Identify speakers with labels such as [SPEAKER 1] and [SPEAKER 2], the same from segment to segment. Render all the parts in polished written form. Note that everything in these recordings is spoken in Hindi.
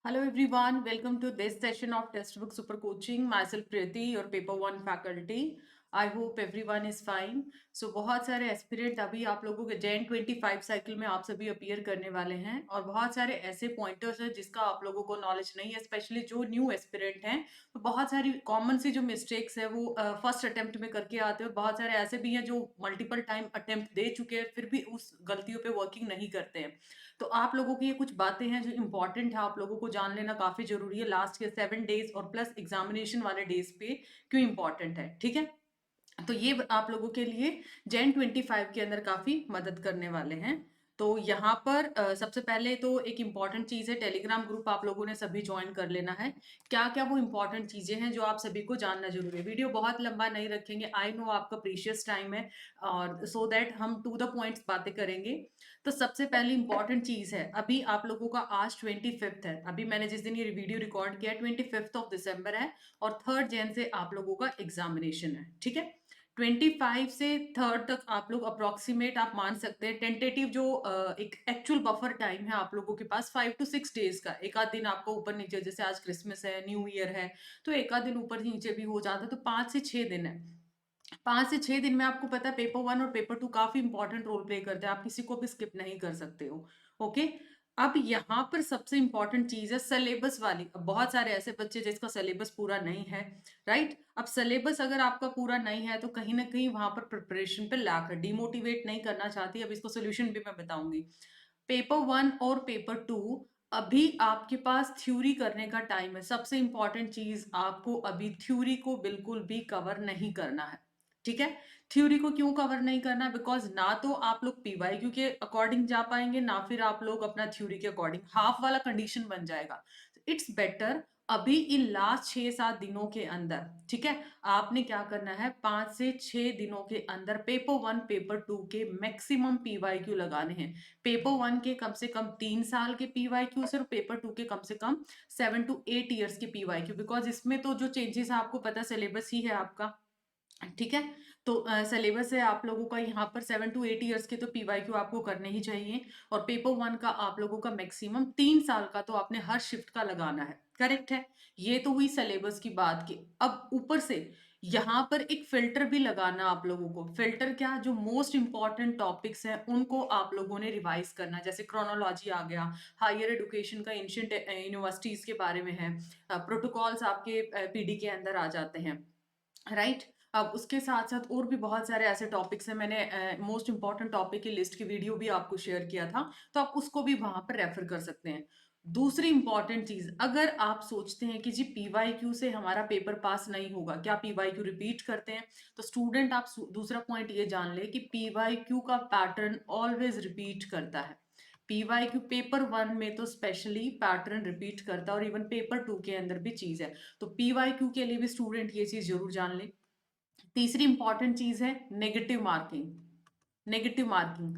[SPEAKER 1] Hello everyone, welcome to this session of Textbook Super Coaching. Myself Priti, your paper 1 faculty. I hope everyone is fine. So बहुत सारे एस्पिरेंट अभी आप लोगों के जैन 25 साइकिल में आप सभी अपीयर करने वाले हैं और बहुत सारे ऐसे पॉइंटर्स हैं जिसका आप लोगों को नॉलेज नहीं है, स्पेशली जो न्यू एस्पिरेंट हैं। तो बहुत सारी कॉमन सी जो मिस्टेक्स है वो फर्स्ट अटेम्प्ट में करके आते हैं और बहुत सारे ऐसे भी हैं जो मल्टीपल टाइम अटेम्प्ट दे चुके हैं फिर भी उस गलतियों पे वर्किंग नहीं करते हैं। तो आप लोगों की ये कुछ बातें हैं जो इम्पोर्टेंट है, आप लोगों को जान लेना काफी जरूरी है लास्ट के 7 डेज और प्लस एग्जामिनेशन वाले डेज पे क्यों इम्पोर्टेंट है। ठीक है, तो ये आप लोगों के लिए जैन 25 के अंदर काफी मदद करने वाले हैं। तो यहाँ पर सबसे पहले तो एक इम्पॉर्टेंट चीज है, टेलीग्राम ग्रुप आप लोगों ने सभी ज्वाइन कर लेना है। क्या क्या वो इम्पोर्टेंट चीजें हैं जो आप सभी को जानना जरूरी है। वीडियो बहुत लंबा नहीं रखेंगे, आई नो आपका प्रीशियस टाइम है और सो दैट हम टू द पॉइंट्स बातें करेंगे। तो सबसे पहली इंपॉर्टेंट चीज है, अभी आप लोगों का आज 25 है, अभी मैंने जिस दिन ये वीडियो रिकॉर्ड किया 25 दिसंबर है और 3 जैन से आप लोगों का एग्जामिनेशन है। ठीक है, 25 से 3 तक आप लोग अप्रोक्सीमेट आप मान सकते हैं, टेंटेटिव जो एक एक्चुअल बफर टाइम है आप लोगों के पास 5 to 6 डेज का। एक आध दिन आपको ऊपर नीचे, जैसे आज क्रिसमस है, न्यू ईयर है, तो एक आध दिन ऊपर नीचे भी हो जाता है, तो 5 से 6 दिन है। 5 से 6 दिन में आपको पता है पेपर 1 और पेपर 2 काफी इंपॉर्टेंट रोल प्ले करते हैं, आप किसी को भी स्किप नहीं कर सकते हो। ओके, अब यहाँ पर सबसे इंपॉर्टेंट चीज है सिलेबस वाली। अब बहुत सारे ऐसे बच्चे जिसका सिलेबस पूरा नहीं है, राइट। अब सिलेबस अगर आपका पूरा नहीं है तो कहीं ना कहीं वहां पर प्रिपरेशन पे लैक है, डिमोटिवेट नहीं करना चाहती। अब इसको सोल्यूशन भी मैं बताऊंगी। पेपर 1 और पेपर 2 अभी आपके पास थ्योरी करने का टाइम है। सबसे इंपॉर्टेंट चीज, आपको अभी थ्योरी को बिल्कुल भी कवर नहीं करना है। ठीक है, थ्योरी को क्यों कवर नहीं करना, बिकॉज ना तो आप लोग पीवाईक्यू के अकॉर्डिंग जा पाएंगे, ना फिर आप लोग अपना थ्योरी के अकॉर्डिंग, हाफ वाला कंडीशन बन जाएगा। इट्स बेटर अभी इन लास्ट 6-7 दिनों के अंदर, ठीक है, आपने क्या करना है, 5 से 6 दिनों के अंदर पेपर 1 पेपर 2 के मैक्सिमम पीवाईक्यू लगाने हैं। पेपर 1 के कम से कम 3 साल के पीवाईक्यू और पेपर 2 के कम से कम 7 to 8 ईयर्स के पीवाईक्यू, बिकॉज इसमें तो जो चेंजेस है आपको पता सिलेबस ही है आपका। ठीक है, तो सिलेबस है आप लोगों का यहाँ पर 7 to 8 ईयर्स के, तो पीवाईक्यू आपको करने ही चाहिए। और पेपर 1 का आप लोगों का मैक्सिमम 3 साल का तो आपने हर शिफ्ट का लगाना है। करेक्ट है, ये तो हुई सिलेबस की बात की। अब ऊपर से यहाँ पर एक फिल्टर भी लगाना आप लोगों को। फिल्टर क्या, जो मोस्ट इंपॉर्टेंट टॉपिक्स हैं उनको आप लोगों ने रिवाइज करना, जैसे क्रोनोलॉजी आ गया, हायर एजुकेशन का एंशिएंट यूनिवर्सिटीज के बारे में है, प्रोटोकॉल्स आपके पीडी के अंदर आ जाते हैं, राइट। अब उसके साथ साथ और भी बहुत सारे ऐसे टॉपिक्स हैं, मैंने मोस्ट इंपॉर्टेंट टॉपिक की लिस्ट की वीडियो भी आपको शेयर किया था, तो आप उसको भी वहां पर रेफर कर सकते हैं। दूसरी इंपॉर्टेंट चीज, अगर आप सोचते हैं कि जी पीवाईक्यू से हमारा पेपर पास नहीं होगा, क्या पीवाईक्यू रिपीट करते हैं, तो स्टूडेंट आप दूसरा पॉइंट ये जान ले कि पीवाईक्यू का पैटर्न ऑलवेज रिपीट करता है। पीवाईक्यू पेपर 1 में तो स्पेशली पैटर्न रिपीट करता है और इवन पेपर 2 के अंदर भी चीज है। तो पीवाईक्यू के लिए भी स्टूडेंट ये चीज जरूर जान ले। तीसरी इंपॉर्टेंट चीज है नेगेटिव मार्किंग। नेगेटिव मार्किंग,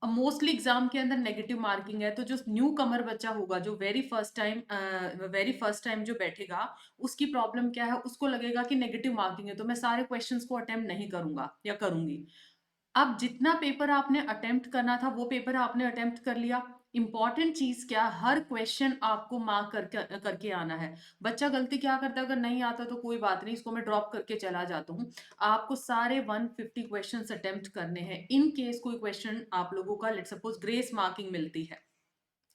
[SPEAKER 1] अब मोस्टली एग्जाम के अंदर नेगेटिव मार्किंग है, तो जो न्यू कमर बच्चा होगा, जो वेरी फर्स्ट टाइम जो बैठेगा, उसकी प्रॉब्लम क्या है, उसको लगेगा कि नेगेटिव मार्किंग है तो मैं सारे क्वेश्चंस को अटेम्प्ट नहीं करूंगा या करूंगी। अब जितना पेपर आपने अटेम्प्ट करना था वो पेपर आपने अटेम्प्ट कर लिया। इंपॉर्टेंट चीज क्या, हर क्वेश्चन आपको मार्क करके आना है। बच्चा गलती क्या करता है, अगर नहीं आता तो कोई बात नहीं, इसको मैं ड्रॉप करके चला जाता हूँ। आपको सारे 150 क्वेश्चंस अटेम्प्ट करने हैं। इन केस कोई क्वेश्चन आप लोगों का लेट सपोज ग्रेस मार्किंग मिलती है,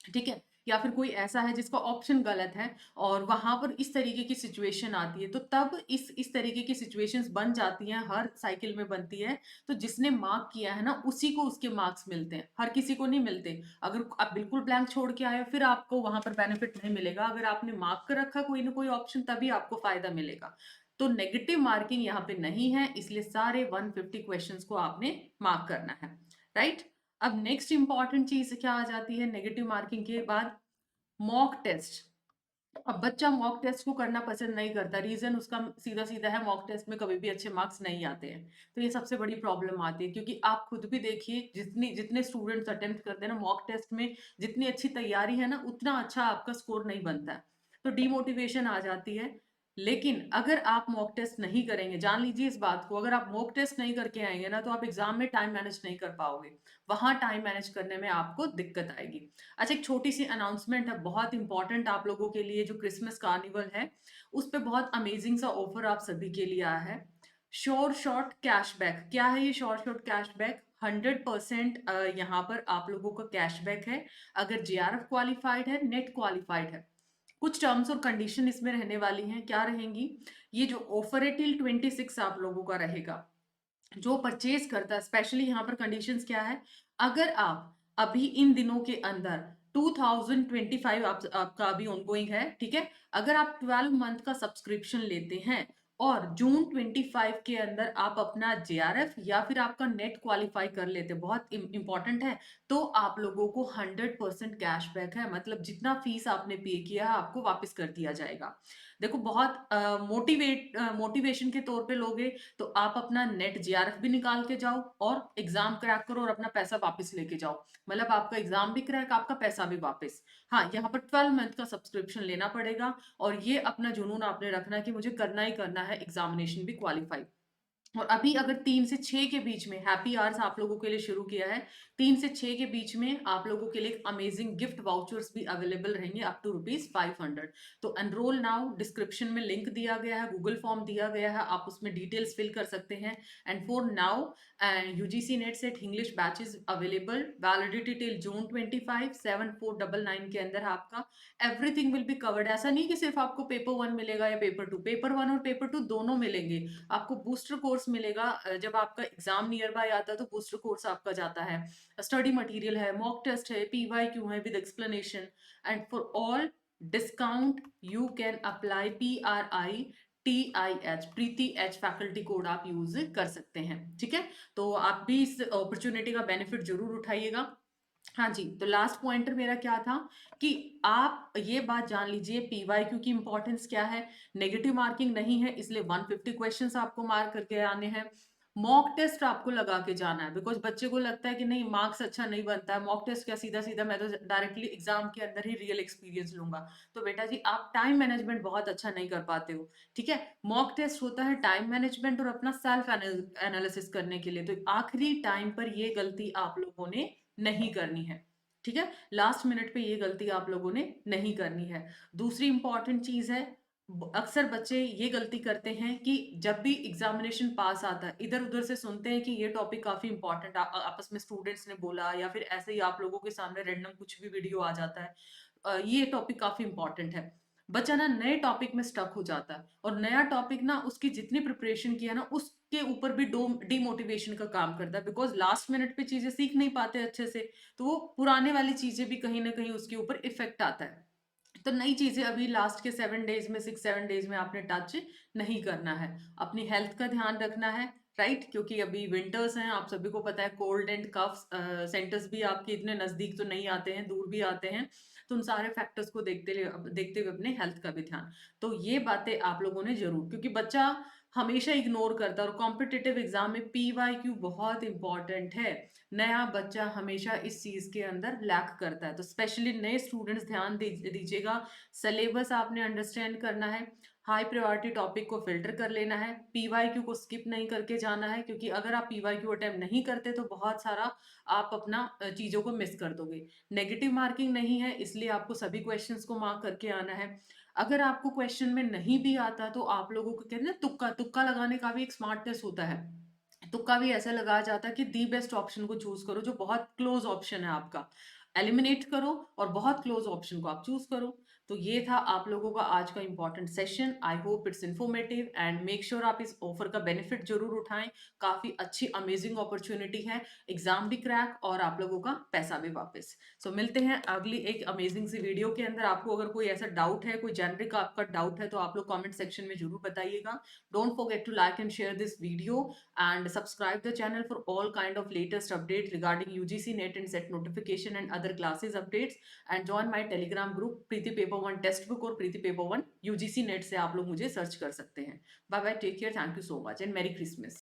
[SPEAKER 1] ठीक है, या फिर कोई ऐसा है जिसका ऑप्शन गलत है और वहां पर इस तरीके की सिचुएशन आती है, तो तब इस तरीके की सिचुएशंस बन जाती हैं, हर साइकिल में बनती है। तो जिसने मार्क किया है ना, उसी को उसके मार्क्स मिलते हैं, हर किसी को नहीं मिलते। अगर आप बिल्कुल ब्लैंक छोड़ के आए हो, फिर आपको वहां पर बेनिफिट नहीं मिलेगा। अगर आपने मार्क कर रखा कोई ना कोई ऑप्शन, तभी आपको फायदा मिलेगा। तो नेगेटिव मार्किंग यहाँ पे नहीं है, इसलिए सारे 150 क्वेश्चंस को आपने मार्क करना है, राइट। अब नेक्स्ट इंपॉर्टेंट चीज क्या आ जाती है नेगेटिव मार्किंग के बाद, मॉक टेस्ट। अब बच्चा मॉक टेस्ट को करना पसंद नहीं करता, रीजन उसका सीधा सीधा है, मॉक टेस्ट में कभी भी अच्छे मार्क्स नहीं आते हैं। तो ये सबसे बड़ी प्रॉब्लम आती है, क्योंकि आप खुद भी देखिए, जितने स्टूडेंट्स अटेम्प्ट करते हैं ना मॉक टेस्ट में, जितनी अच्छी तैयारी है ना, उतना अच्छा आपका स्कोर नहीं बनता है, तो डिमोटिवेशन आ जाती है। लेकिन अगर आप मॉक टेस्ट नहीं करेंगे, जान लीजिए इस बात को, अगर आप मॉक टेस्ट नहीं करके आएंगे ना तो आप एग्जाम में टाइम मैनेज नहीं कर पाओगे, वहां टाइम मैनेज करने में आपको दिक्कत आएगी। अच्छा, एक छोटी सी अनाउंसमेंट है, बहुत इंपॉर्टेंट आप लोगों के लिए, जो क्रिसमस कार्निवल है उस पर बहुत अमेजिंग सा ऑफर आप सभी के लिए आया है। श्योर शॉर्ट कैशबैक, क्या है ये श्योर शॉर्ट कैशबैक? 100% यहाँ पर आप लोगों का कैशबैक है अगर जेआरएफ क्वालिफाइड है, नेट क्वालिफाइड है। कुछ टर्म्स और कंडीशन इसमें रहने वाली हैं, क्या रहेंगी? ये जो ऑफर है टिल 26 आप लोगों का रहेगा। जो परचेज करता है, स्पेशली यहाँ पर कंडीशंस क्या है, अगर आप अभी इन दिनों के अंदर 2025 आपका अभी ऑनगोइंग है, ठीक है, अगर आप 12 मंथ का सब्सक्रिप्शन लेते हैं और जून 25 के अंदर आप अपना जेआरएफ या फिर आपका नेट क्वालिफाई कर लेते, बहुत इंपॉर्टेंट है, तो आप लोगों को 100% कैशबैक है, मतलब जितना फीस आपने पे किया है आपको वापस कर दिया जाएगा। देखो, बहुत मोटिवेशन के तौर पे लोगे तो आप अपना नेट जेआरएफ भी निकाल के जाओ और एग्जाम क्रैक करो और अपना पैसा वापस लेके जाओ, मतलब आपका एग्जाम भी क्रैक, आपका पैसा भी वापस। हाँ, यहाँ पर 12 मंथ का सब्सक्रिप्शन लेना पड़ेगा और ये अपना जुनून आपने रखना है कि मुझे करना ही करना है, एग्जामिनेशन भी क्वालिफाई। और अभी अगर 3 से 6 के बीच में हैप्पी आवर्स आप लोगों के लिए शुरू किया है, 3 से 6 के बीच में आप लोगों के लिए अमेजिंग गिफ्ट वाउचर्स भी अवेलेबल रहेंगे अप टू ₹500। तो एनरोल नाउ, डिस्क्रिप्शन में लिंक दिया गया है, गूगल फॉर्म दिया गया है, आप उसमें डिटेल्स फिल कर सकते हैं। And for now, UGC net set English batches available, validity till June 25, 7499 के अंदर आपका एवरीथिंग विल बी कवर्ड। ऐसा नहीं कि सिर्फ आपको पेपर 1 मिलेगा या पेपर 2, पेपर 1 और पेपर 2 दोनों मिलेंगे। आपको बूस्टर कोर्स मिलेगा, जब आपका एग्जाम नियर बाय आता है तो बूस्टर कोर्स आपका जाता है, स्टडी मटेरियल है, मॉक टेस्ट है, पीवाईक्यू है with explanation. And for all discount you can apply PRITIH, Preeti H faculty code आप यूज कर सकते हैं, ठीक है। तो आप भी इस अपॉर्चुनिटी का बेनिफिट जरूर उठाइएगा। हाँ जी, तो लास्ट पॉइंटर मेरा क्या था कि आप ये बात जान लीजिए, पीवाईक्यू की इंपॉर्टेंस क्या है। नेगेटिव मार्किंग नहीं है, इसलिए 150 क्वेश्चंस आपको मार्क करके आने हैं। मॉक टेस्ट आपको लगा के जाना है, बिकॉज बच्चे को लगता है कि नहीं मार्क्स अच्छा नहीं बनता है, मॉक टेस्ट क्या, सीधा सीधा मैं तो डायरेक्टली एग्जाम के अंदर ही रियल एक्सपीरियंस लूंगा। तो बेटा जी, आप टाइम मैनेजमेंट बहुत अच्छा नहीं कर पाते हो, ठीक है। मॉक टेस्ट होता है टाइम मैनेजमेंट और अपना सेल्फ एनालिसिस करने के लिए, तो आखिरी टाइम पर ये गलती आप लोगों ने नहीं करनी है, ठीक है। लास्ट मिनट पे ये गलती आप लोगों ने नहीं करनी है। दूसरी इंपॉर्टेंट चीज है, अक्सर बच्चे ये गलती करते हैं कि जब भी एग्जामिनेशन पास आता है इधर उधर से सुनते हैं कि ये टॉपिक काफी इंपॉर्टेंट, आपस में स्टूडेंट्स ने बोला या फिर ऐसे ही आप लोगों के सामने रैंडम कुछ भी वीडियो आ जाता है, ये टॉपिक काफी इंपॉर्टेंट है। बच्चा ना नए टॉपिक में स्टक हो जाता है और नया टॉपिक ना उसकी जितनी प्रिपरेशन किया ना उसके ऊपर भी डिमोटिवेशन का काम करता है, बिकॉज लास्ट मिनट पे चीजें सीख नहीं पाते अच्छे से, तो वो पुराने वाली चीजें भी कहीं ना कहीं उसके ऊपर इफेक्ट आता है। तो नई चीजें अभी लास्ट के 7 डेज में, 6-7 डेज में आपने टच नहीं करना है। अपनी हेल्थ का ध्यान रखना है, राइट, क्योंकि अभी विंटर्स हैं, आप सभी को पता है, कोल्ड एंड कफ सेंटर्स भी आपके इतने नजदीक तो नहीं आते हैं, दूर भी आते हैं। तो उन सारे फैक्टर्स को देखते हुए अपने हेल्थ का भी ध्यान। तो ये बातें आप लोगों ने जरूर, क्योंकि बच्चा हमेशा इग्नोर करता है और कॉम्पिटिटिव एग्जाम में पीवाईक्यू बहुत इंपॉर्टेंट है। नया बच्चा हमेशा इस चीज के अंदर लैक करता है, तो स्पेशली नए स्टूडेंट्स ध्यान दीजिएगा। सिलेबस आपने अंडरस्टैंड करना है, हाई प्रायोरिटी टॉपिक को फिल्टर कर लेना है, पीवाईक्यू को स्किप नहीं करके जाना है, क्योंकि अगर आप पीवाईक्यू अटेम्प्ट नहीं करते तो बहुत सारा आप अपना चीजों को मिस कर दोगे। नेगेटिव मार्किंग नहीं है, इसलिए आपको सभी क्वेश्चंस को मार्क करके आना है। अगर आपको क्वेश्चन में नहीं भी आता तो आप लोगों को कहते हैं ना, तुक्का तुक्का लगाने का भी एक स्मार्टनेस होता है। तुक्का भी ऐसा लगाया जाता है कि दी बेस्ट ऑप्शन को चूज करो, जो बहुत क्लोज ऑप्शन है आपका एलिमिनेट करो और बहुत क्लोज ऑप्शन को आप चूज करो। तो ये था आप लोगों का आज का important session. I hope it's informative and make sure आप इस ऑफर का बेनिफिट जरूर उठाएं। काफी अच्छी अमेजिंग अपॉर्चुनिटी है, एग्जाम भी क्रैक और आप लोगों का पैसा भी वापस। सो मिलते हैं अगली एक अमेजिंग सी वीडियो के अंदर। आपको अगर कोई ऐसा डाउट है, कोई जेनरिक आपका डाउट है, तो आप लोग कॉमेंट सेक्शन में जरूर बताइएगा। Don't forget to like and share this video and subscribe the channel for all kind of latest updates regarding UGC NET and SET notification and other classes updates, and join my telegram group Preeti paper 1 text book और प्रीति पेपर 1 UGC NET से आप लोग मुझे सर्च कर सकते हैं। Bye bye, take care, thank you so much and merry Christmas.